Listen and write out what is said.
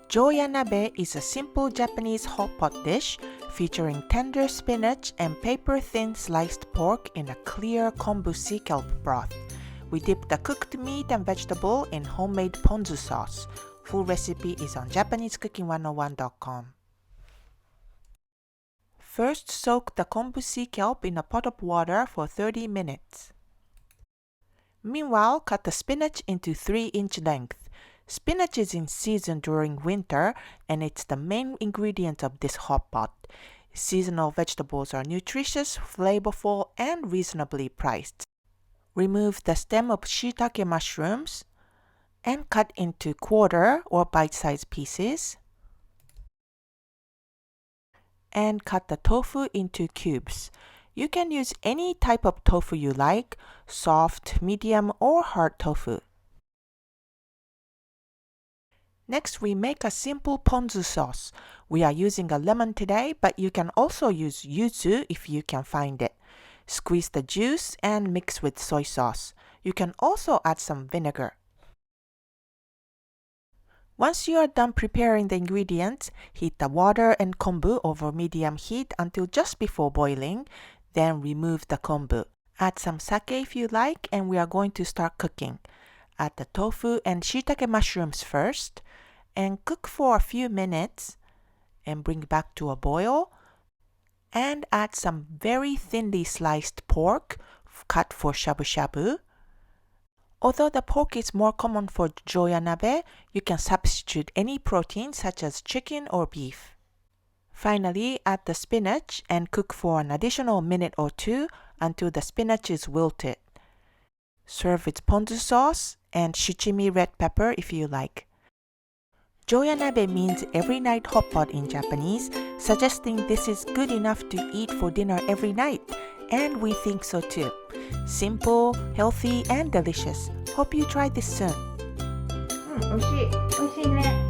Jyoya Nabe is a simple Japanese hot pot dish featuring tender spinach and paper-thin sliced pork in a clear Kombu sea kelp broth. We dip the cooked meat and vegetable in homemade ponzu sauce. Full recipe is on JapaneseCooking101.com. First, soak the Kombu sea kelp in a pot of water for 30 minutes. Meanwhile, cut the spinach into 3-inch length. Spinach is in season during winter, and it's the main ingredient of this hot pot. Seasonal vegetables are nutritious, flavorful, and reasonably priced. Remove the stem of shiitake mushrooms and cut into quarter or bite-sized pieces. And cut the tofu into cubes. You can use any type of tofu you like, soft, medium, or hard tofu. Next, we make a simple ponzu sauce. We are using a lemon today, but you can also use yuzu if you can find it. Squeeze the juice and mix with soy sauce. You can also add some vinegar. Once you are done preparing the ingredients, heat the water and kombu over medium heat until just before boiling. Then remove the kombu. Add some sake if you like, and we are going to start cooking. Add the tofu and shiitake mushrooms first, and cook for a few minutes, and bring back to a boil. And add some very thinly sliced pork, cut for shabu-shabu. Although the pork is more common for Jyoya Nabe, you can substitute any protein such as chicken or beef. Finally, add the spinach and cook for an additional minute or two until the spinach is wilted. Serve with ponzu sauce and shichimi red pepper if you like. Jyoya Nabe means every night hot pot in Japanese, suggesting this is good enough to eat for dinner every night. And we think so too. Simple, healthy, and delicious. Hope you try this soon. 美味しい。美味しいね。